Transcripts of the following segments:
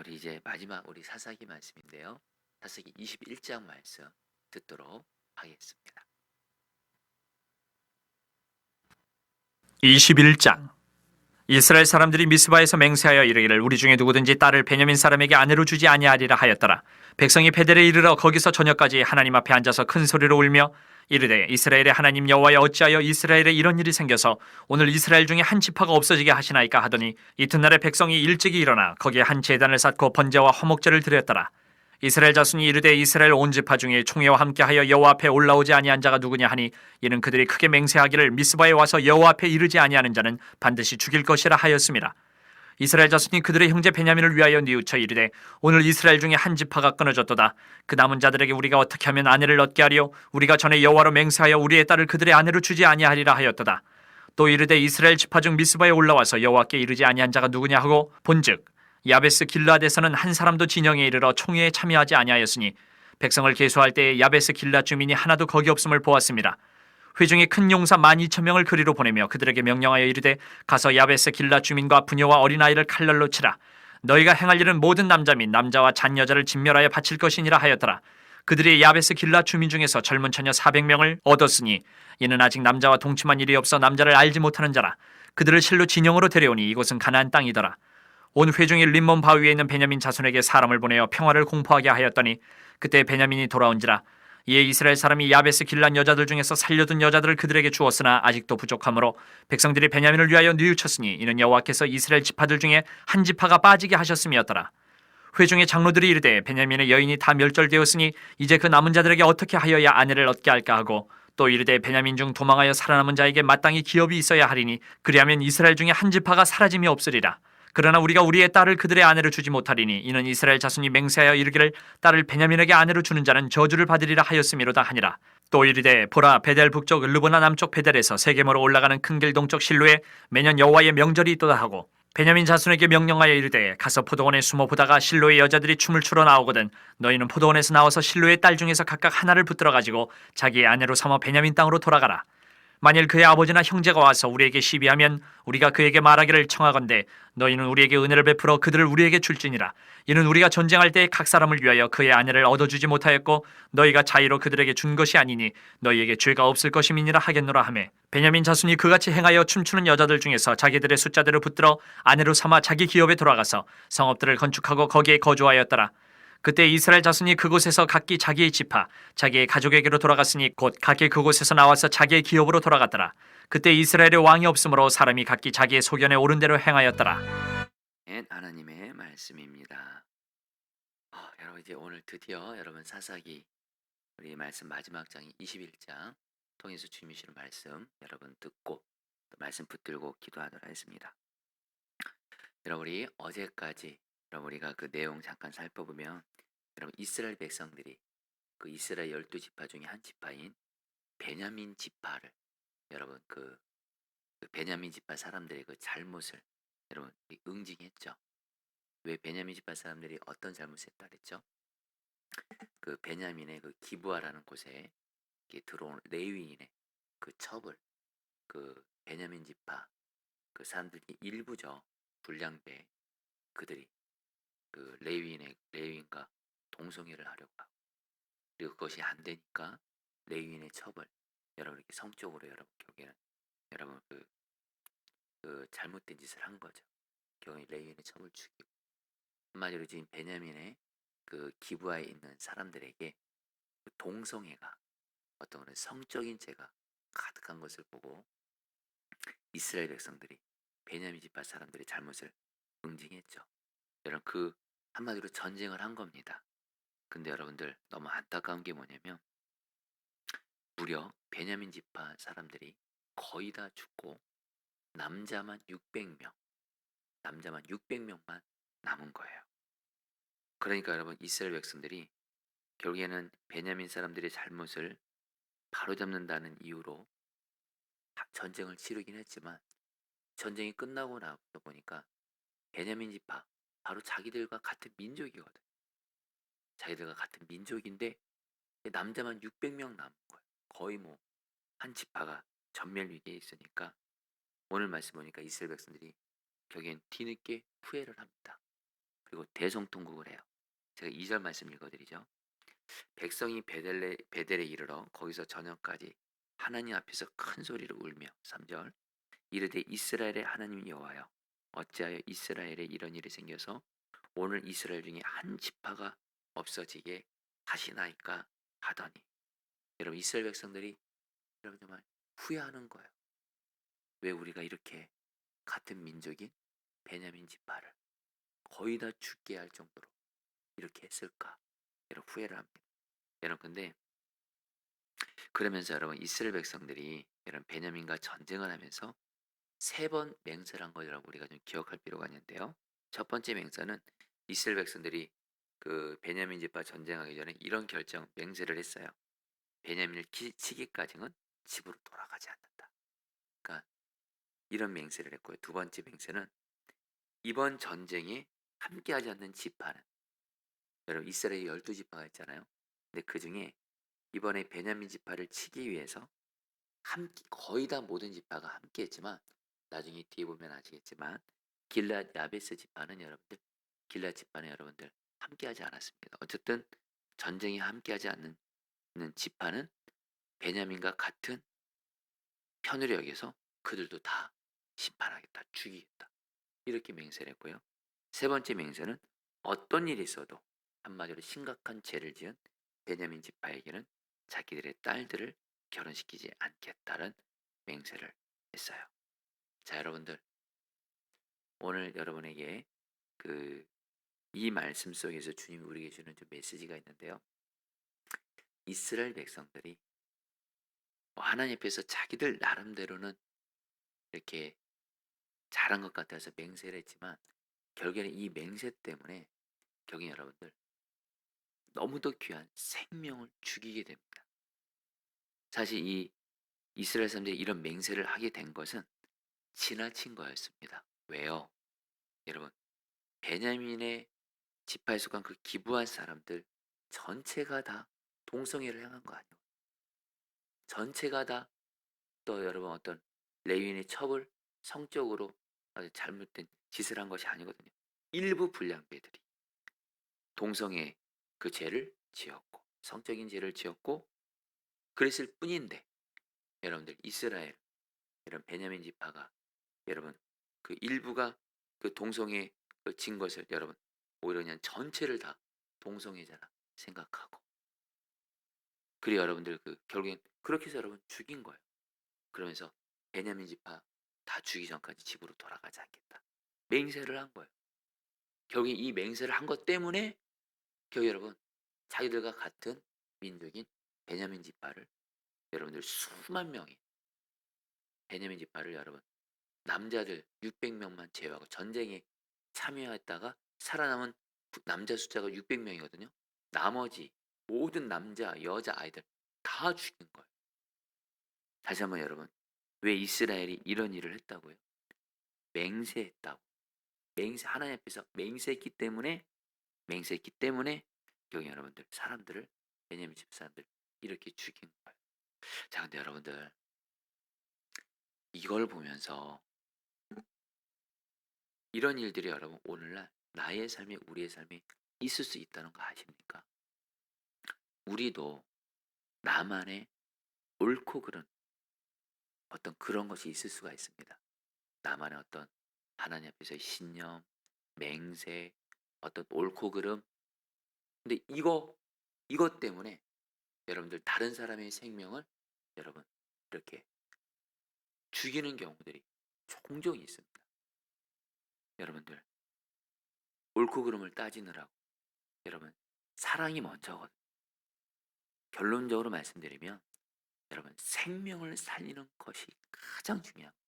우리 이제 마지막 우리 사사기 말씀인데요. 사사기 21장 말씀 듣도록 하겠습니다. 21장. 이스라엘 사람들이 미스바에서 맹세하여 이르기를 우리 중에 누구든지 딸을 베냐민 사람에게 아내로 주지 아니하리라 하였더라. 백성이 베델에 이르러 거기서 저녁까지 하나님 앞에 앉아서 큰 소리로 울며 이르되 이스라엘의 하나님 여호와여 어찌하여 이스라엘에 이런 일이 생겨서 오늘 이스라엘 중에 한 지파가 없어지게 하시나이까 하더니 이튿날에 백성이 일찍이 일어나 거기에 한 제단을 쌓고 번제와 화목제를 드렸더라. 이스라엘 자손이 이르되 이스라엘 온 지파 중에 총회와 함께하여 여호와 앞에 올라오지 아니한 자가 누구냐 하니 이는 그들이 크게 맹세하기를 미스바에 와서 여호와 앞에 이르지 아니하는 자는 반드시 죽일 것이라 하였습니다. 이스라엘 자손이 그들의 형제 베냐민을 위하여 뉘우쳐 이르되 오늘 이스라엘 중에 한 지파가 끊어졌도다. 그 남은 자들에게 우리가 어떻게 하면 아내를 얻게 하리요? 우리가 전에 여호와로 맹세하여 우리의 딸을 그들의 아내로 주지 아니하리라 하였도다. 또 이르되 이스라엘 지파 중 미스바에 올라와서 여호와께 이르지 아니한 자가 누구냐 하고 본즉 야베스 길라앗에서는 한 사람도 진영에 이르러 총회에 참여하지 아니하였으니 백성을 계수할 때에 야베스 길라앗 주민이 하나도 거기 없음을 보았습니다. 회중이 큰 용사 12,000명을 그리로 보내며 그들에게 명령하여 이르되 가서 야베스 길라앗 주민과 부녀와 어린아이를 칼날로 치라. 너희가 행할 일은 모든 남자 및 남자와 잔여자를 진멸하여 바칠 것이니라 하였더라. 그들이 야베스 길라앗 주민 중에서 젊은 처녀 400명을 얻었으니 이는 아직 남자와 동침한 일이 없어 남자를 알지 못하는 자라. 그들을 실로 진영으로 데려오니 이곳은 가나안 땅이더라. 온 회중이 림몬 바위에 있는 베냐민 자손에게 사람을 보내어 평화를 공포하게 하였더니 그때 베냐민이 돌아온지라. 이에 이스라엘 사람이 야베스 길란 여자들 중에서 살려둔 여자들을 그들에게 주었으나 아직도 부족하므로 백성들이 베냐민을 위하여 뉘우쳤으니 이는 여호와께서 이스라엘 지파들 중에 한 지파가 빠지게 하셨음이었더라. 회중의 장로들이 이르되 베냐민의 여인이 다 멸절되었으니 이제 그 남은 자들에게 어떻게 하여야 아내를 얻게 할까 하고 또 이르되 베냐민 중 도망하여 살아남은 자에게 마땅히 기업이 있어야 하리니 그리하면 이스라엘 중에 한 지파가 사라짐이 없으리라. 그러나 우리가 우리의 딸을 그들의 아내로 주지 못하리니 이는 이스라엘 자손이 맹세하여 이르기를 딸을 베냐민에게 아내로 주는 자는 저주를 받으리라 하였음이로다 하니라. 또 이르되 보라 베델 북쪽 르보나 남쪽 베델에서 세겜으로 올라가는 큰 길 동쪽 실로에 매년 여호와의 명절이 있도다 하고 베냐민 자손에게 명령하여 이르되 가서 포도원에 숨어 보다가 실로의 여자들이 춤을 추러 나오거든 너희는 포도원에서 나와서 실로의 딸 중에서 각각 하나를 붙들어 가지고 자기의 아내로 삼아 베냐민 땅으로 돌아가라. 만일 그의 아버지나 형제가 와서 우리에게 시비하면 우리가 그에게 말하기를 청하건대 너희는 우리에게 은혜를 베풀어 그들을 우리에게 줄지니라. 이는 우리가 전쟁할 때 각 사람을 위하여 그의 아내를 얻어주지 못하였고 너희가 자의로 그들에게 준 것이 아니니 너희에게 죄가 없을 것임이니라 하겠노라 하매 베냐민 자손이 그같이 행하여 춤추는 여자들 중에서 자기들의 숫자대로 붙들어 아내로 삼아 자기 기업에 돌아가서 성읍들을 건축하고 거기에 거주하였더라. 그때 이스라엘 자손이 그곳에서 각기 자기의 지파, 자기의 가족에게로 돌아갔으니 곧 각기 그곳에서 나와서 자기의 기업으로 돌아갔더라. 그때 이스라엘의 왕이 없으므로 사람이 각기 자기의 소견에 옳은 대로 행하였더라. 하나님의 말씀입니다. 여러분 이제 오늘 드디어 여러분 사사기 우리 말씀 마지막 장이 21장 통해서 주님이 주시는 말씀 여러분 듣고 또 말씀 붙들고 기도하도록 하겠습니다. 여러분 우리 어제까지 여러분 우리가 그 내용 잠깐 살펴보면 여러분 이스라엘 백성들이 그 이스라엘 12지파 중에 한 지파인 베냐민 지파를 여러분 그 베냐민 지파 사람들의 그 잘못을 여러분 응징했죠. 왜 베냐민 지파 사람들이 어떤 잘못을 했다 그랬죠? 그 베냐민의 그 기브아라는 곳에 들어온 레위인의 그 첩을 그 베냐민 지파 그 사람들이 일부죠 불량배 그들이 그 레위인과 동성애를 하려고 하고 그리고 그것이 안 되니까 레위인의 첩을 여러분 이렇게 성적으로 여러분 결국에는 여러분 그 잘못된 짓을 한 거죠. 결국에 레위인의 첩을 죽이고 한마디로 지금 베냐민의 그 기브아에 있는 사람들에게 그 동성애가 어떤 그런 성적인 죄가 가득한 것을 보고 이스라엘 백성들이 베냐민 지파 사람들의 잘못을 응징했죠. 여러분 그 한마디로 전쟁을 한 겁니다. 근데 여러분들 너무 안타까운 게 뭐냐면 무려 베냐민 지파 사람들이 거의 다 죽고 남자만 600명만 남은 거예요. 그러니까 여러분 이스라엘 백성들이 결국에는 베냐민 사람들의 잘못을 바로잡는다는 이유로 전쟁을 치르긴 했지만 전쟁이 끝나고 나서 보니까 베냐민 지파 바로 자기들과 같은 민족이거든. 자기들과 같은 민족인데 남자만 600명 남은 거예요. 거의 뭐 한 지파가 전멸 위기에 있으니까 오늘 말씀 보니까 이스라엘 백성들이 결국엔 뒤늦게 후회를 합니다. 그리고 대성통곡을 해요. 제가 2절 말씀 읽어드리죠. 백성이 베델에 이르러 거기서 저녁까지 하나님 앞에서 큰 소리로 울며 3절 이르되 이스라엘의 하나님 여호와여 어찌하여 이스라엘에 이런 일이 생겨서 오늘 이스라엘 중에 한 지파가 없어지게 하시나이까 하더니 여러분 이스라엘 백성들이 여러분 정말 후회하는 거예요. 왜 우리가 이렇게 같은 민족인 베냐민 지파를 거의 다 죽게 할 정도로 이렇게 했을까? 여러분 후회를 합니다. 여러분 근데 그러면서 여러분 이스라엘 백성들이 여러분 베냐민과 전쟁을 하면서 3번 맹세를 한 거 여러분 우리가 좀 기억할 필요가 있는데요. 첫 번째 맹세는 이스라엘 백성들이 그 베냐민 집과 전쟁하기 전에 이런 결정 맹세를 했어요. 베냐민을 치기까지는 집으로 돌아가지 않는다. 그러니까 이런 맹세를 했고요. 두 번째 맹세는 이번 전쟁에 함께하지 않는 지파는 여러분 이스라엘 12지파가 있잖아요. 근데 그중에 이번에 베냐민 지파를 치기 위해서 함께 거의 다 모든 지파가 함께했지만 나중에 뒤에 보면 아시겠지만 길앗 야베스 지파는 여러분들 길앗 지파는 여러분들 함께하지 않았습니다. 어쨌든 전쟁에 함께하지 않는 지파는 베냐민과 같은 편으로 여겨서 그들도 다 심판하겠다, 죽이겠다 이렇게 맹세를 했고요. 세 번째 맹세는 어떤 일이 있어도 한마디로 심각한 죄를 지은 베냐민 지파에게는 자기들의 딸들을 결혼시키지 않겠다는 맹세를 했어요. 자, 여러분들 오늘 여러분에게 그 이 말씀 속에서 주님이 우리에게 주는 좀 메시지가 있는데요. 이스라엘 백성들이 하나님 앞에서 자기들 나름대로는 이렇게 잘한 것 같아서 맹세를 했지만 결국에는 이 맹세 때문에 결국 여러분들 너무도 귀한 생명을 죽이게 됩니다. 사실 이 이스라엘 사람들이 이런 맹세를 하게 된 것은 지나친 거였습니다. 왜요? 여러분 베냐민의 지파에 속한 그 기브한 사람들 전체가 다 동성애를 향한 거 아니에요. 전체가 다 또 여러분 어떤 레위인의 첩을 성적으로 아주 잘못된 짓을 한 것이 아니거든요. 일부 불량배들이 동성애 그 죄를 지었고 성적인 죄를 지었고 그랬을 뿐인데 여러분들 이스라엘 이런 베냐민 지파가 여러분 그 일부가 그 동성애 진 것을 여러분 오히려 그냥 전체를 다 동성애자라 생각하고 그리 여러분들 그 결국엔 그렇게 해서 여러분 죽인 거예요. 그러면서 베냐민 지파 다 죽이기 전까지 집으로 돌아가지 않겠다. 맹세를 한 거예요. 결국엔 이 맹세를 한 것 때문에 결국 여러분 자기들과 같은 민족인 베냐민 지파를 여러분들 수만 명이 베냐민 지파를 여러분 남자들 600명만 제외하고 전쟁에 참여했다가 살아남은 남자 숫자가 600명이거든요. 나머지 모든 남자, 여자, 아이들 다 죽인 거예요. 다시 한번 여러분 왜 이스라엘이 이런 일을 했다고요? 맹세했다고. 맹세 하나님 앞에서 맹세했기 때문에 여기 여러분들 사람들을 베냐민 집 사람들 이렇게 죽인 거예요. 자, 근데 여러분들 이걸 보면서 이런 일들이 여러분 오늘날 나의 삶에 우리의 삶에 있을 수 있다는 거 아십니까? 우리도 나만의 옳고 그른 어떤 그런 것이 있을 수가 있습니다. 나만의 어떤 하나님 앞에서의 신념, 맹세, 어떤 옳고 그름. 근데 이것 때문에 여러분들 다른 사람의 생명을 여러분 이렇게 죽이는 경우들이 종종 있습니다. 여러분들 옳고 그름을 따지느라고 여러분 사랑이 먼저거든요. 결론적으로 말씀드리면 여러분 생명을 살리는 것이 가장 중요합니다.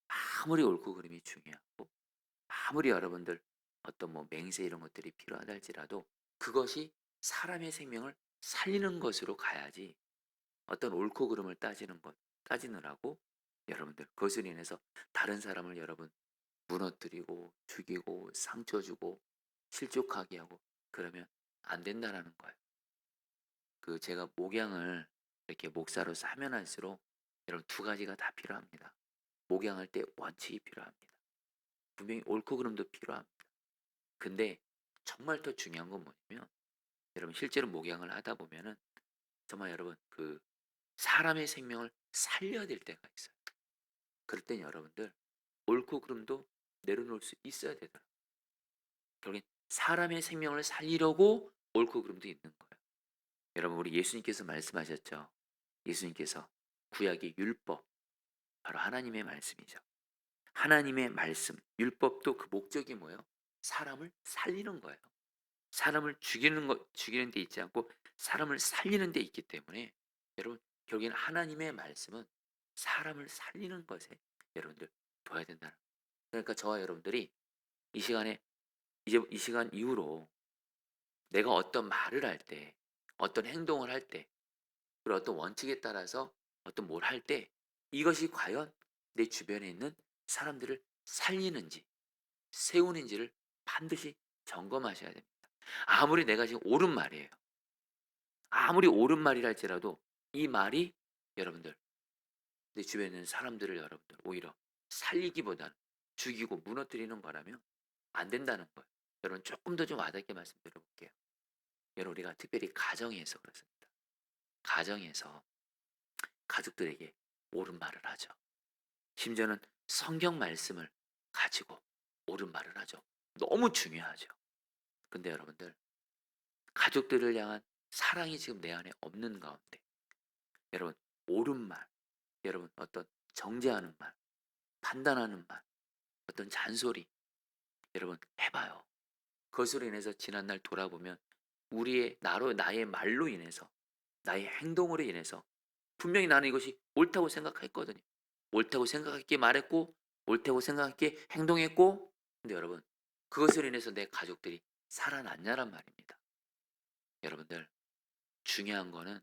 아무리 옳고 그름이 중요하고 아무리 여러분들 어떤 뭐 맹세 이런 것들이 필요하다 할지라도 그것이 사람의 생명을 살리는 것으로 가야지 어떤 옳고 그름을 따지느라고 여러분들 그것으로 인해서 다른 사람을 여러분 무너뜨리고 죽이고 상처 주고 실족하게 하고 그러면 안 된다라는 거예요. 그 제가 목양을 이렇게 목사로서 하면 할수록 여러분 두 가지가 다 필요합니다. 목양할 때 원칙이 필요합니다. 분명히 옳고 그름도 필요합니다. 근데 정말 더 중요한 건 뭐냐면 여러분 실제로 목양을 하다 보면은 정말 여러분 그 사람의 생명을 살려야 될 때가 있어요. 그럴 땐 여러분들 옳고 그름도 내려놓을 수 있어야 되더라고요. 결국엔 사람의 생명을 살리려고 옳고 그름도 있는 거예요. 여러분 우리 예수님께서 말씀하셨죠. 예수님께서 구약의 율법 바로 하나님의 말씀이죠. 하나님의 말씀, 율법도 그 목적이 뭐예요? 사람을 살리는 거예요. 사람을 죽이는 데 있지 않고 사람을 살리는 데 있기 때문에 여러분 결국에는 하나님의 말씀은 사람을 살리는 것에 여러분들 둬야 된다는 거예요. 그러니까 저와 여러분들이 이 시간에 이제 이 시간 이후로 내가 어떤 말을 할 때, 어떤 행동을 할 때, 그리고 어떤 원칙에 따라서 어떤 뭘 할 때 이것이 과연 내 주변에 있는 사람들을 살리는지 세우는지를 반드시 점검하셔야 됩니다. 아무리 내가 지금 옳은 말이에요. 아무리 옳은 말이라 할지라도 이 말이 여러분들 내 주변에 있는 사람들을 여러분들 오히려 살리기보다는 죽이고 무너뜨리는 거라면 안 된다는 거예요. 여러분 조금 더 좀 와닿게 말씀드려 볼게요. 여러분 우리가 특별히 가정에서 그렇습니다. 가정에서 가족들에게 옳은 말을 하죠. 심지어는 성경 말씀을 가지고 옳은 말을 하죠. 너무 중요하죠. 근데 여러분들 가족들을 향한 사랑이 지금 내 안에 없는 가운데 여러분 옳은 말, 여러분 어떤 정죄하는 말, 판단하는 말, 어떤 잔소리 여러분 해봐요. 그것으로 인해서 지난날 돌아보면 나의 말로 인해서 나의 행동으로 인해서 분명히 나는 이것이 옳다고 생각했거든요. 옳다고 생각했기에 말했고 옳다고 생각했기에 행동했고 근데 여러분 그것으로 인해서 내 가족들이 살아났냐란 말입니다. 여러분들 중요한 거는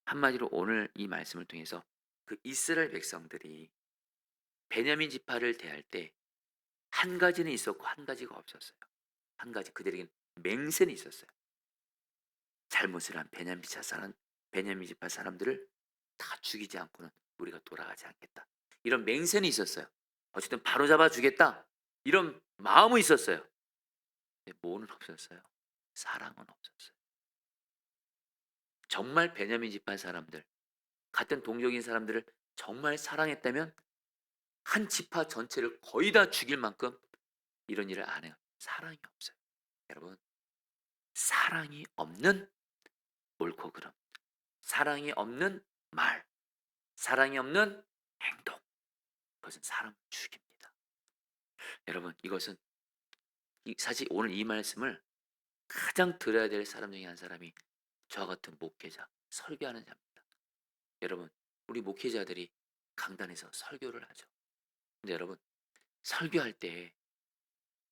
한마디로 오늘 이 말씀을 통해서 그 이스라엘 백성들이 베냐민 지파를 대할 때 한 가지는 있었고 한 가지가 없었어요. 한 가지 그들에게는 맹세는 있었어요. 잘못을 한 베냐민 지파 사람들을 다 죽이지 않고는 우리가 돌아가지 않겠다. 이런 맹세는 있었어요. 어쨌든 바로잡아 주겠다. 이런 마음은 있었어요. 근데 뭐는 없었어요? 사랑은 없었어요. 정말 베냐민 지파 사람들, 같은 동족인 사람들을 정말 사랑했다면 한 지파 전체를 거의 다 죽일 만큼 이런 일을 안 해요. 사랑이 없어요. 여러분, 사랑이 없는 옳고 그름, 사랑이 없는 말, 사랑이 없는 행동, 그것은 사람을 죽입니다. 여러분, 이것은 사실 오늘 이 말씀을 가장 들어야 될 사람 중에 한 사람이 저와 같은 목회자, 설교하는 자입니다. 여러분, 우리 목회자들이 강단에서 설교를 하죠. 근데 여러분, 설교할 때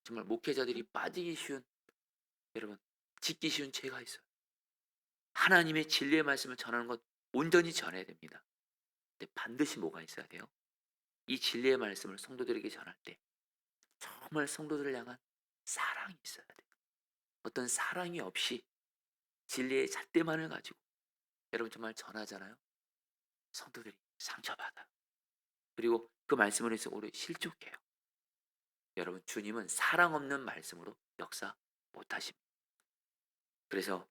정말 목회자들이 빠지기 쉬운 여러분 짓기 쉬운 죄가 있어요. 하나님의 진리의 말씀을 전하는 것 온전히 전해야 됩니다. 근데 반드시 뭐가 있어야 돼요? 이 진리의 말씀을 성도들에게 전할 때 정말 성도들을 향한 사랑이 있어야 돼요. 어떤 사랑이 없이 진리의 잣대만을 가지고 여러분 정말 전하잖아요. 성도들이 상처받아요. 그리고 그 말씀을 해서 오래 실족해요. 여러분 주님은 사랑 없는 말씀으로 역사 못하십니다. 그래서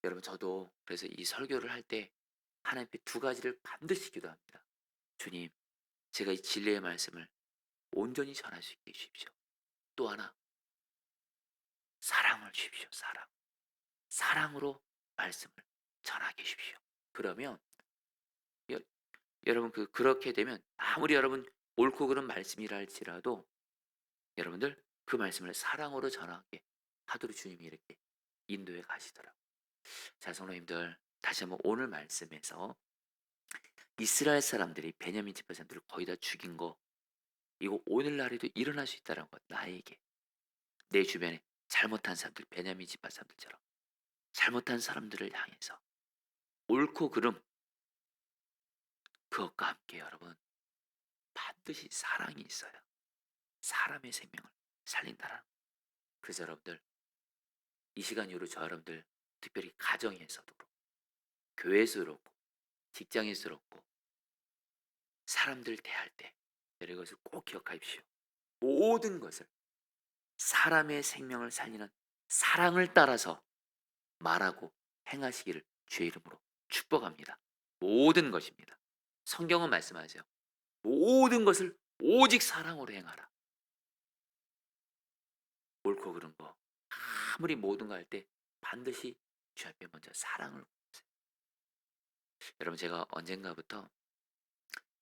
여러분 저도 그래서 이 설교를 할 때 하나님께 두 가지를 반드시 기도합니다. 주님, 제가 이 진리의 말씀을 온전히 전할 수 있게 해주십시오. 또 하나, 사랑을 주십시오. 사랑. 사랑으로 말씀을 전하게 해주십시오. 그러면 여, 여러분 그렇게 되면 아무리 여러분 옳고 그른 말씀이라 할지라도 여러분들 그 말씀을 사랑으로 전하게 하도록 주님이 이렇게 인도해 가시더라고요. 자, 성도님들 다시 한번 오늘 말씀에서 이스라엘 사람들이 베냐민 지파 사람들을 거의 다 죽인 거 이거 오늘날에도 일어날 수 있다는 것 나에게 내 주변에 잘못한 사람들 베냐민 지파 사람들처럼 잘못한 사람들을 향해서 옳고 그름 그것과 함께 여러분 반드시 사랑이 있어야 사람의 생명을 살린다라는 거. 그래서 여러분들 이 시간 이후로 저 여러분들 특별히 가정에서도 그렇고 교회에서도 그렇고 직장에서도 그렇고 사람들 대할 때 여러분 이것을 꼭 기억하십시오. 모든 것을 사람의 생명을 살리는 사랑을 따라서 말하고 행하시기를 주의 이름으로 축복합니다. 모든 것입니다. 성경은 말씀하세요. 모든 것을 오직 사랑으로 행하라. 옳고 그른 거 아무리 모든 거 할 때 반드시 주 앞에 먼저 사랑을 구하세요. 여러분 제가 언젠가부터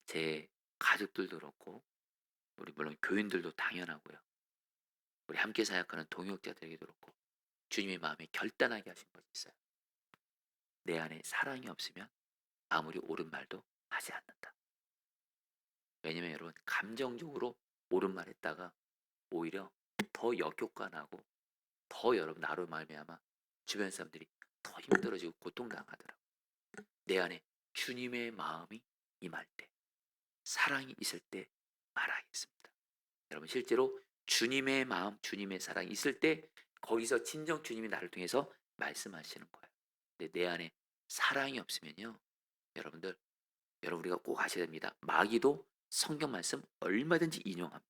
제 가족들도 그렇고 우리 물론 교인들도 당연하고요. 우리 함께 사역하는 동역자들에게도 그렇고 주님의 마음에 결단하게 하신 것이 있어요. 내 안에 사랑이 없으면 아무리 옳은 말도 하지 않는다. 왜냐면 여러분 감정적으로 옳은 말 했다가 오히려 더 역효과 나고 더 여러분 나로 말미암아 주변 사람들이 더 힘들어지고 고통당하더라고요. 내 안에 주님의 마음이 임할 때 사랑이 있을 때 말하겠습니다. 여러분 실제로 주님의 마음 주님의 사랑이 있을 때 거기서 진정 주님이 나를 통해서 말씀하시는 거예요. 근데 내 안에 사랑이 없으면요 여러분들 여러분 우리가 꼭 아셔야 됩니다. 마귀도 성경 말씀 얼마든지 인용합니다.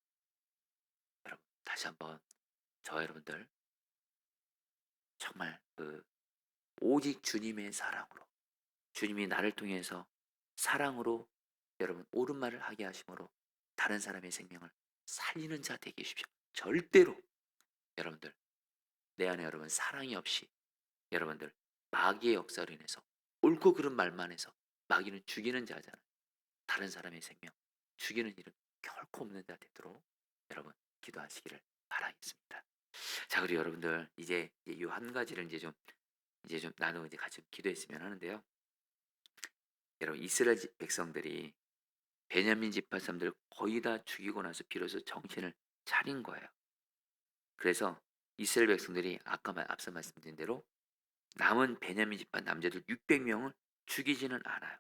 여러분 다시 한번 저와 여러분들 정말 오직 주님의 사랑으로 주님이 나를 통해서 사랑으로 여러분 옳은 말을 하게 하심으로 다른 사람의 생명을 살리는 자 되게 하십시오. 절대로 여러분들 내 안에 여러분 사랑이 없이 여러분들 마귀의 역사로 인해서 옳고 그른 말만 해서 마귀는 죽이는 자잖아요. 다른 사람의 생명 죽이는 일은 결코 없는 자 되도록 여러분 기도하시기를 바라겠습니다. 자 그리고 여러분들 이제 이 한 가지를 이제 좀 나누고 이제 같이 기도했으면 하는데요. 여러분 이스라엘 백성들이 베냐민 지파 사람들 거의 다 죽이고 나서 비로소 정신을 차린 거예요. 그래서 이스라엘 백성들이 앞서 말씀드린 대로 남은 베냐민 지파 남자들 600명을 죽이지는 않아요.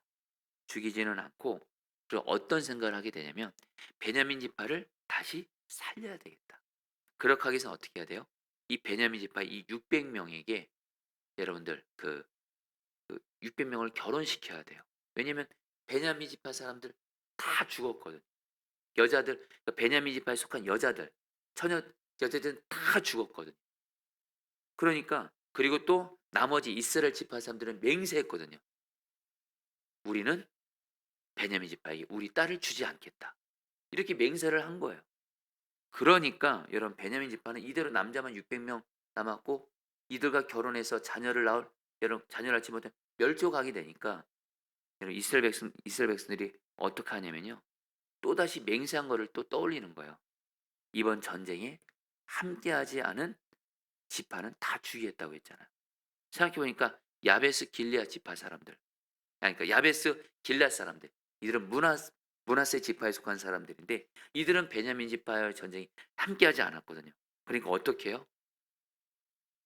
죽이지는 않고 그리고 어떤 생각을 하게 되냐면 베냐민 지파를 다시 살려야 되겠다. 그렇게 하기 위해서 어떻게 해야 돼요? 이 베냐민 지파 이 600명에게 여러분들 그 600명을 결혼시켜야 돼요. 왜냐면 베냐민 지파 사람들 다 죽었거든. 여자들 그러니까 베냐민 지파에 속한 여자들 처녀 여자들은 다 죽었거든. 그러니까 그리고 또 나머지 이스라엘 지파 사람들은 맹세했거든요. 우리는 베냐민 지파에게 우리 딸을 주지 않겠다. 이렇게 맹세를 한 거예요. 그러니까 여러분 베냐민 지파는 이대로 남자만 600명 남았고 이들과 결혼해서 자녀를 낳을 여러분 자녀를 낳지 못해 멸족하게 되니까 여러분 이스라엘 백성들이 어떻게 하냐면요. 또다시 맹세한 거를 또 떠올리는 거예요. 이번 전쟁에 함께하지 않은 지파는 다 죽이겠다고 했잖아요. 생각해 보니까 야베스 길레아 지파 사람들, 그러니까 야베스 길앗 사람들, 이들은 문하세 지파에 속한 사람들인데 이들은 베냐민 지파의 전쟁이 함께하지 않았거든요. 그러니까 어떻게 해요?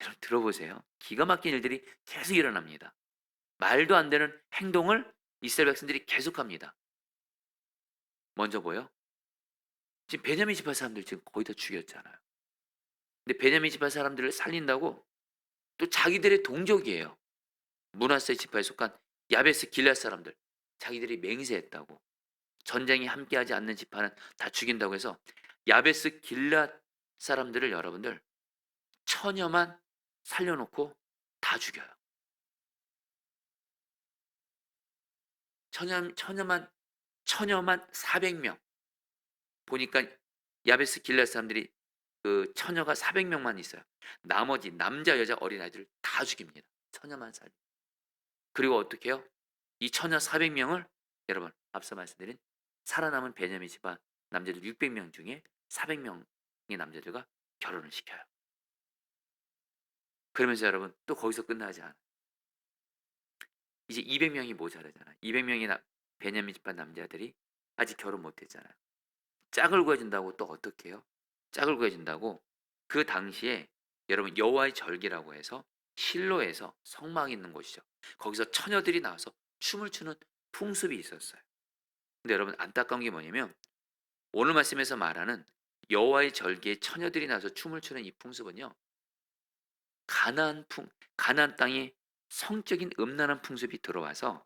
여러분 들어보세요. 기가 막힌 일들이 계속 일어납니다. 말도 안 되는 행동을 이스라엘 백성들이 계속합니다. 먼저 뭐요? 지금 베냐민 지파 사람들 지금 거의 다 죽였잖아요. 근데 베냐민 지파 사람들을 살린다고 또 자기들의 동족이에요. 므낫세 지파에 속한 야베스 길앗 사람들 자기들이 맹세했다고 전쟁이 함께하지 않는 지파는 다 죽인다고 해서 야베스 길앗 사람들을 여러분들 처녀만 살려놓고 다 죽여요. 처녀만 400명 보니까 야베스 길앗 사람들이 그 처녀가 400명만 있어요. 나머지 남자 여자 어린아이들 다 죽입니다. 처녀만 살려. 그리고 어떻게 해요? 이 처녀 400명을 여러분 앞서 말씀드린 살아남은 베냐민 지파 남자들 600명 중에 400명의 남자들과 결혼을 시켜요. 그러면서 여러분 또 거기서 끝나지 않아요. 이제 200명이 모자라잖아요. 200명의 베냐민 지파 남자들이 아직 결혼 못했잖아요. 짝을 구해준다고 또 어떻게 해요? 짝을 구해준다고 그 당시에 여러분 여호와의 절기라고 해서 실로에서 성막이 있는 곳이죠. 거기서 처녀들이 나와서 춤을 추는 풍습이 있었어요. 근데 여러분 안타까운 게 뭐냐면 오늘 말씀에서 말하는 여호와의 절기에 처녀들이 나와서 춤을 추는 이 풍습은요. 가나안 땅에 성적인 음란한 풍습이 들어와서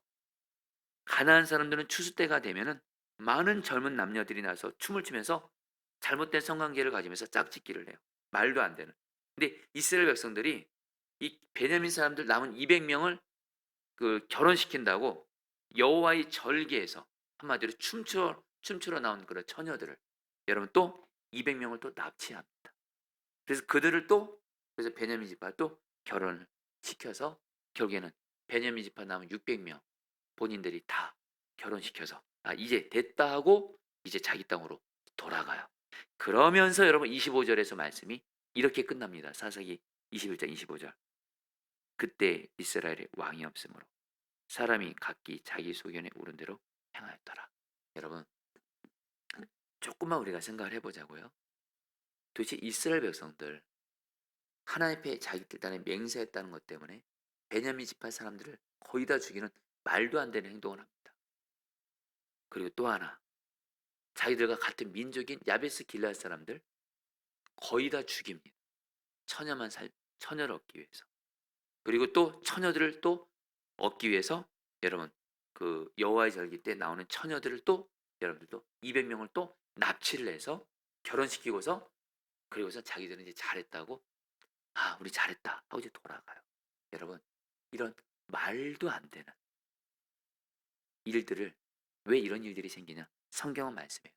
가나안 사람들은 추수 때가 되면은 많은 젊은 남녀들이 나서 춤을 추면서 잘못된 성관계를 가지면서 짝짓기를 해요. 말도 안 되는. 근데 이스라엘 백성들이 이 베냐민 사람들 남은 200명을 그 결혼시킨다고 여호와의 절기에서 한마디로 춤추러 나온 그런 처녀들을 여러분 또 200명을 또 납치합니다. 그래서 그들을 또 그래서 베냐민 지파 또 결혼을 시켜서 결국에는 베냐민 지파 남은 600명 본인들이 다 결혼시켜서 아 이제 됐다 하고 이제 자기 땅으로 돌아가요. 그러면서 여러분 25절에서 말씀이 이렇게 끝납니다. 사사기 21장 25절. 그때 이스라엘에 왕이 없으므로 사람이 각기 자기 소견에 오른 대로 행하였더라. 여러분 조금만 우리가 생각을 해보자고요. 도대체 이스라엘 백성들 하나님 앞에 자기들 땅에 맹세했다는 것 때문에 베냐민 지파 사람들을 거의 다 죽이는 말도 안 되는 행동을 합니다. 그리고 또 하나 자기들과 같은 민족인 야베스 길르앗 사람들 거의 다 죽입니다. 처녀를 얻기 위해서. 그리고 또 처녀들을 또 얻기 위해서 여러분 그 여호와의 절기 때 나오는 처녀들을 또 여러분들도 200명을 또 납치를 해서 결혼시키고서 그리고서 자기들은 이제 잘했다고 아 우리 잘했다 하고 이제 돌아가요. 여러분 이런 말도 안 되는 일들을 왜 이런 일들이 생기냐? 성경은 말씀해요.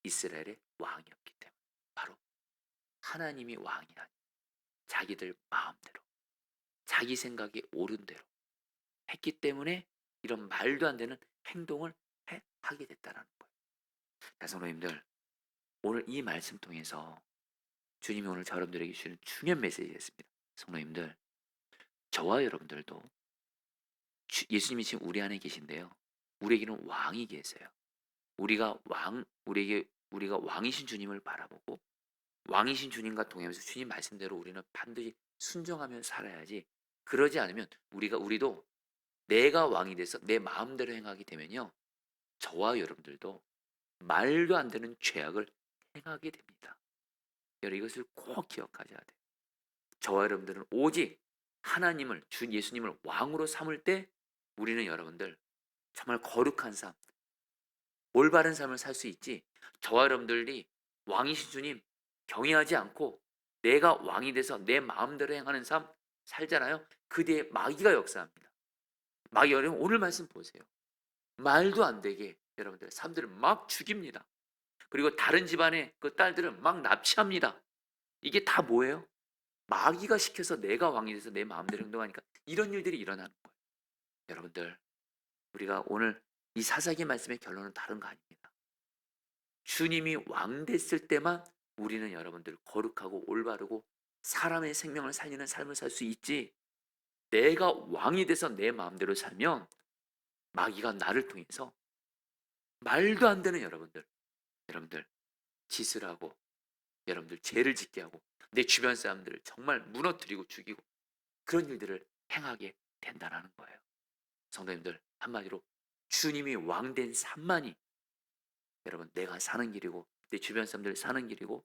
이스라엘의 왕이었기 때문에 바로 하나님이 왕이 아닌 자기들 마음대로 자기 생각에 옳은 대로 했기 때문에 이런 말도 안 되는 행동을 하게 됐다는 거예요. 자, 성도님들 오늘 이 말씀 통해서 주님이 오늘 여러분들에게 주시는 중요한 메시지였습니다. 성도님들 저와 여러분들도 예수님이 지금 우리 안에 계신데요. 우리에게는 왕이 계세요. 우리가 왕이신 주님을 바라보고 왕이신 주님과 동행하면서 주님 말씀대로 우리는 반드시 순종하며 살아야지. 그러지 않으면 우리도 내가 왕이 돼서 내 마음대로 행하게 되면요. 저와 여러분들도 말도 안 되는 죄악을 행하게 됩니다. 여러분 이것을 꼭 기억하셔야 돼요. 저와 여러분들은 오직 하나님을 주 예수님을 왕으로 삼을 때 우리는 여러분들 정말 거룩한 삶, 올바른 삶을 살 수 있지. 저와 여러분들이 왕이신 주님 경외하지 않고 내가 왕이 돼서 내 마음대로 행하는 삶 살잖아요. 그 뒤에 마귀가 역사합니다. 마귀 여러분 오늘 말씀 보세요. 말도 안 되게 여러분들 사람들을 막 죽입니다. 그리고 다른 집안의 그 딸들을 막 납치합니다. 이게 다 뭐예요? 마귀가 시켜서 내가 왕이 돼서 내 마음대로 행동하니까 이런 일들이 일어나는 거예요. 여러분들 우리가 오늘 이 사사기 말씀의 결론은 다른 거 아닙니다. 주님이 왕 됐을 때만 우리는 여러분들 거룩하고 올바르고 사람의 생명을 살리는 삶을 살 수 있지. 내가 왕이 돼서 내 마음대로 살면 마귀가 나를 통해서 말도 안 되는 여러분들 짓을 하고 여러분들 죄를 짓게 하고 내 주변 사람들을 정말 무너뜨리고 죽이고 그런 일들을 행하게 된다는 거예요. 성도님들 한마디로 주님이 왕된 삶만이 여러분 내가 사는 길이고 내 주변 사람들 사는 길이고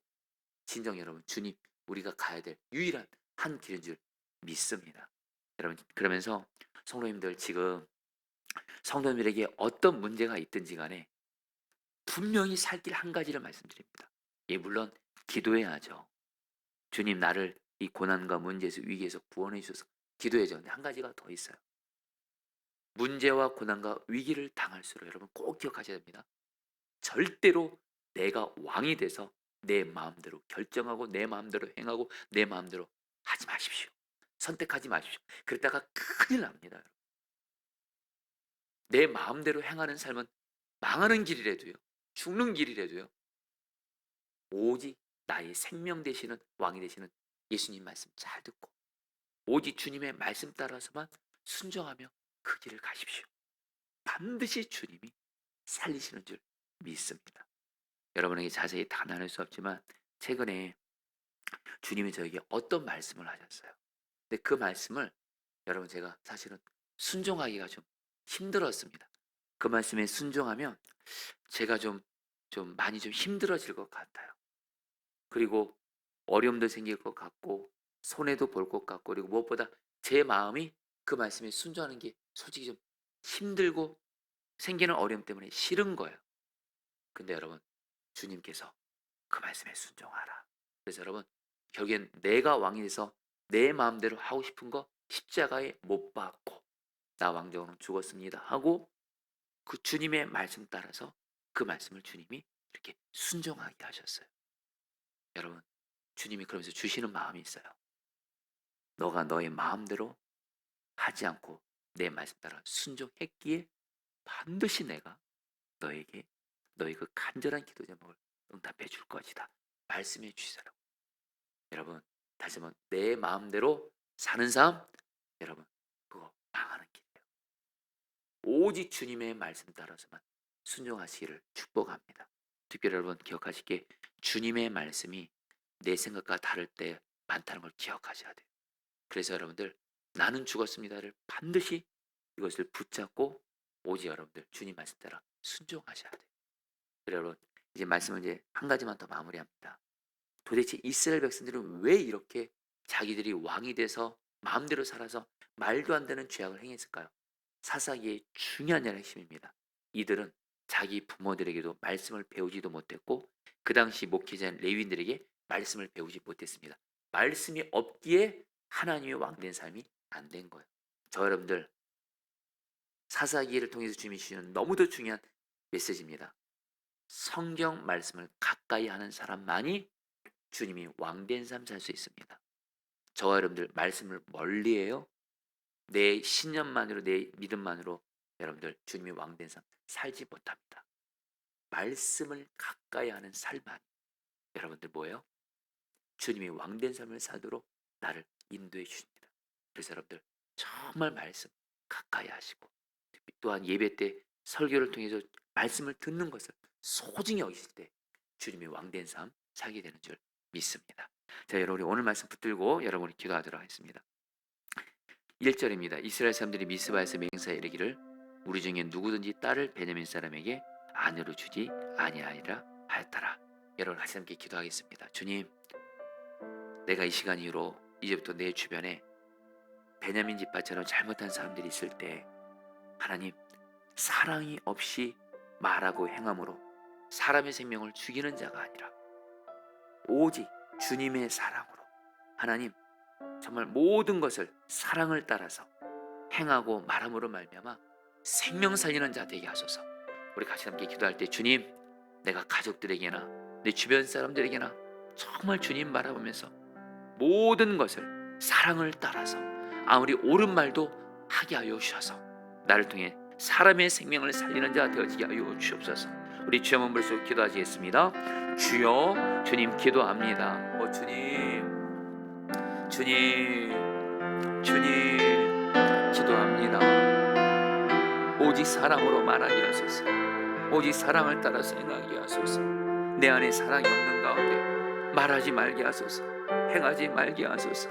진정 여러분 주님 우리가 가야 될 유일한 한 길인 줄 믿습니다. 여러분 그러면서 성도님들 지금 성도님들에게 어떤 문제가 있든지 간에 분명히 살 길 한 가지를 말씀드립니다. 예, 물론 기도해야죠. 주님 나를 이 고난과 문제에서 위기에서 구원해 주셔서 기도해야죠. 근데 한 가지가 더 있어요. 문제와 고난과 위기를 당할수록 여러분 꼭 기억하셔야 됩니다. 절대로 내가 왕이 돼서 내 마음대로 결정하고 내 마음대로 행하고 내 마음대로 하지 마십시오. 선택하지 마십시오. 그러다가 큰일 납니다. 내 마음대로 행하는 삶은 망하는 길이라도요. 죽는 길이라도요. 오직 나의 생명 되시는 왕이 되시는 예수님 말씀 잘 듣고 오직 주님의 말씀 따라서만 순종하며 그 길을 가십시오. 반드시 주님이 살리시는 줄 믿습니다. 여러분에게 자세히 다 나눌 수 없지만 최근에 주님이 저에게 어떤 말씀을 하셨어요. 근데 그 말씀을 여러분 제가 사실은 순종하기가 좀 힘들었습니다. 그 말씀에 순종하면 제가 좀 많이 좀 힘들어질 것 같아요. 그리고 어려움도 생길 것 같고 손해도 볼 것 같고 그리고 무엇보다 제 마음이 그 말씀에 순종하는 게 솔직히 좀 힘들고 생기는 어려움 때문에 싫은 거예요. 근데 여러분 주님께서 그 말씀에 순종하라. 그래서 여러분 결국엔 내가 왕이 돼서 내 마음대로 하고 싶은 거 십자가에 못 박고 나 왕정으로 죽었습니다 하고 그 주님의 말씀 따라서 그 말씀을 주님이 이렇게 순종하게 하셨어요. 여러분, 주님이 그러면서 주시는 마음이 있어요. 너가 너의 마음대로 하지 않고 내 말씀 따라 순종했기에 반드시 내가 너에게 너의 그 간절한 기도 제목을 응답해 줄 것이다 말씀해 주시더라고요. 여러분, 다시 한번 내 마음대로 사는 삶, 여러분 그거 망하는 길이에요. 오직 주님의 말씀 따라서만 순종하시기를 축복합니다. 특별히 여러분 기억하시기에 주님의 말씀이 내 생각과 다를 때 많다는 걸 기억하셔야 돼요. 그래서 여러분들 나는 죽었습니다를 반드시 이것을 붙잡고 오직 여러분들 주님 말씀 따라 순종하셔야 돼요. 여러분 이제 말씀을 이제 한 가지만 더 마무리합니다. 도대체 이스라엘 백성들은 왜 이렇게 자기들이 왕이 돼서 마음대로 살아서 말도 안 되는 죄악을 행했을까요? 사사기의 중요한 핵심입니다. 이들은 자기 부모들에게도 말씀을 배우지도 못했고 그 당시 목회자인 레위인들에게 말씀을 배우지 못했습니다. 말씀이 없기에 하나님의 왕된 삶이 안 된 거예요. 저 여러분들 사사기를 통해서 주님이 주시는 너무도 중요한 메시지입니다. 성경 말씀을 가까이 하는 사람만이 주님이 왕된 삶 살 수 있습니다. 저와 여러분들 말씀을 멀리해요. 내 신념만으로 내 믿음만으로 여러분들 주님이 왕된 삶 살지 못합니다. 말씀을 가까이 하는 삶만 여러분들 뭐예요? 주님이 왕된 삶을 살도록 나를 인도해 주십니다. 그래서 여러분들 정말 말씀 가까이 하시고 또한 예배 때 설교를 통해서 말씀을 듣는 것을 소중히 여기실 때 주님의 왕된 삶 살게 되는 줄 믿습니다. 자, 여러분 오늘 말씀 붙들고 여러분이 기도하도록 하겠습니다. 1절입니다. 이스라엘 사람들이 미스바에서 맹세하여 이르기를 우리 중에 누구든지 딸을 베냐민 사람에게 아내로 주지 아니하리라 하였더라. 여러분 같이 함께 기도하겠습니다. 주님, 내가 이 시간 이후로 이제부터 내 주변에 베냐민 집파처럼 잘못한 사람들이 있을 때 하나님 사랑이 없이 말하고 행함으로 사람의 생명을 죽이는 자가 아니라 오직 주님의 사랑으로 하나님 정말 모든 것을 사랑을 따라서 행하고 말함으로 말미암아 생명 살리는 자 되게 하소서. 우리 같이 함께 기도할 때 주님, 내가 가족들에게나 내 주변 사람들에게나 정말 주님 바라보면서 모든 것을 사랑을 따라서 아무리 옳은 말도 하게 하여 주셔서 나를 통해 사람의 생명을 살리는 자 되어지게 하여 주옵소서. 우리 주여 한번 불러서 기도하시겠습니다. 주여, 주님 기도합니다. 주님 기도합니다. 오직 사랑으로 말하게 하소서. 오직 사랑을 따라서 행하게 하소서. 내 안에 사랑이 없는 가운데 말하지 말게 하소서. 행하지 말게 하소서.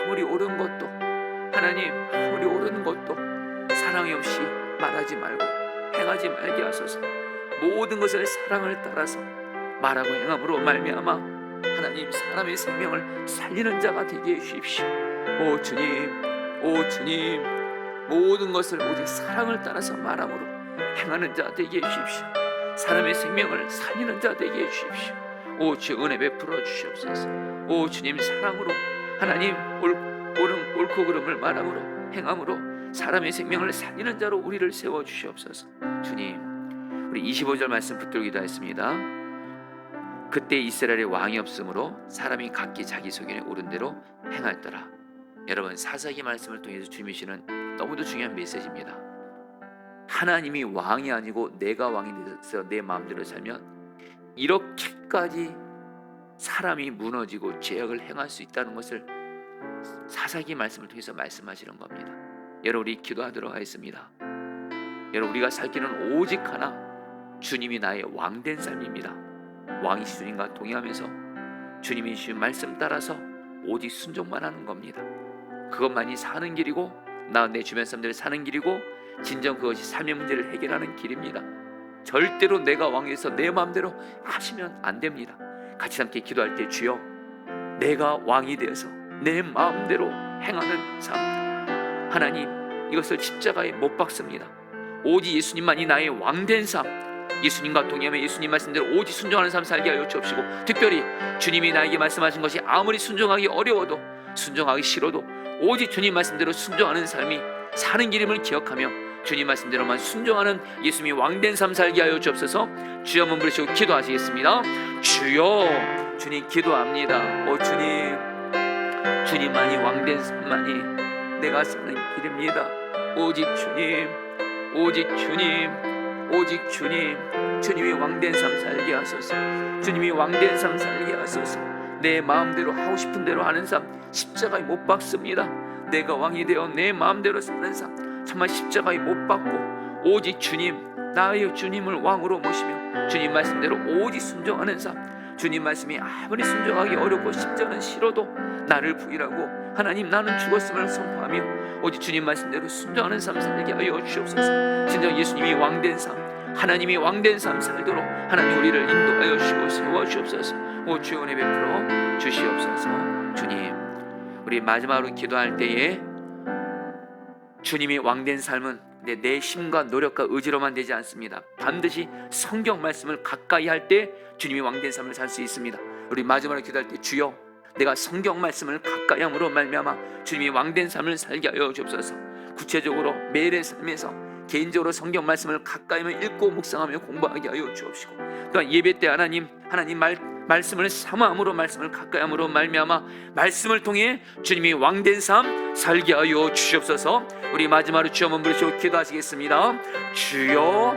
아무리 옳은 것도 하나님 아무리 옳은 것도 사랑이 없이 말하지 말고 행하지 말게 하소서. 모든 것을 사랑을 따라서 말하고 행함으로 말미암아 하나님 사람의 생명을 살리는 자가 되게 해주십시오. 오 주님 모든 것을 오직 사랑을 따라서 말함으로 행하는 자 되게 해주십시오. 사람의 생명을 살리는 자 되게 해주십시오. 오 주 은혜 베풀어 주시옵소서. 오 주님 사랑으로 하나님 옳고 그름을 말함으로 행함으로 사람의 생명을 살리는 자로 우리를 세워주시옵소서. 주님, 우리 25절 말씀 붙들기도 했습니다. 그때 이스라엘에 왕이 없으므로 사람이 각기 자기 소견에 오른 대로 행하였더라. 여러분 사사기 말씀을 통해서 주님이 주시는 너무도 중요한 메시지입니다. 하나님이 왕이 아니고 내가 왕이 돼서 내 마음대로 살면 이렇게까지 사람이 무너지고 죄악을 행할 수 있다는 것을 사사기 말씀을 통해서 말씀하시는 겁니다. 여러분 우리 기도하도록 하겠습니다. 여러분 우리가 살 길은 오직 하나, 주님이 나의 왕된 삶입니다. 왕이신 주님과 동행하면서 주님이 주신 말씀 따라서 오직 순종만 하는 겁니다. 그것만이 사는 길이고 나 내 주변 사람들이 사는 길이고 진정 그것이 삶의 문제를 해결하는 길입니다. 절대로 내가 왕에서 내 마음대로 하시면 안 됩니다. 같이 함께 기도할 때 주여 내가 왕이 되어서 내 마음대로 행하는 삶 하나님 이것을 십자가에 못 박습니다. 오직 예수님만이 나의 왕된 삶 예수님과 동의하며 예수님 말씀대로 오직 순종하는 삶 살게 하여 주옵시고, 특별히 주님이 나에게 말씀하신 것이 아무리 순종하기 어려워도, 순종하기 싫어도 오직 주님 말씀대로 순종하는 삶이 사는 길임을 기억하며 주님 말씀대로만 순종하는 예수님이 왕된 삶 살게 하여 주옵소서. 주여 한번 부르시고 기도하시겠습니다. 주여, 주님 기도합니다. 오 주님, 주님만이 왕된 삶만이 내가 사는 길입니다. 오직 주님, 오직 주님, 오직 주님, 주님이 왕된 삶 살게 하소서. 주님이 왕된 삶 살게 하소서. 내 마음대로 하고 싶은 대로 하는 삶 십자가에 못 박습니다. 내가 왕이 되어 내 마음대로 사는 삶 정말 십자가에 못 박고 오직 주님, 나의 주님을 왕으로 모시며 주님 말씀대로 오직 순종하는 삶, 주님 말씀이 아무리 순종하기 어렵고 심지어는 싫어도 나를 부인하고 하나님 나는 죽었음을 선포하며 오직 주님 말씀대로 순종하는 삶 살게 하여 주옵소서. 진정 예수님이 왕된 삶, 하나님이 왕된 삶 살도록 하나님 우리를 인도하여 주옵소서. 오 주여 은혜 베풀어 주시옵소서. 주님, 우리 마지막으로 기도할 때에 주님이 왕된 삶은 내 힘과 노력과 의지로만 되지 않습니다. 반드시 성경 말씀을 가까이 할 때 주님이 왕된 삶을 살 수 있습니다. 우리 마지막으로 기도할 때 주여, 내가 성경 말씀을 가까이 함으로 말미암아 주님이 왕된 삶을 살게 하여 주옵소서. 구체적으로 매일의 삶에서 개인적으로 성경 말씀을 가까이 읽고 묵상하며 공부하게 하여 주옵시고, 또한 예배 때 하나님 말씀을 사모함으로 말씀을 가까이 함으로 말미암아 말씀을 통해 주님이 왕된 삶 살게 하여 주시옵소서. 우리 마지막으로 주여 한번 부르시고 기도하시겠습니다. 주여,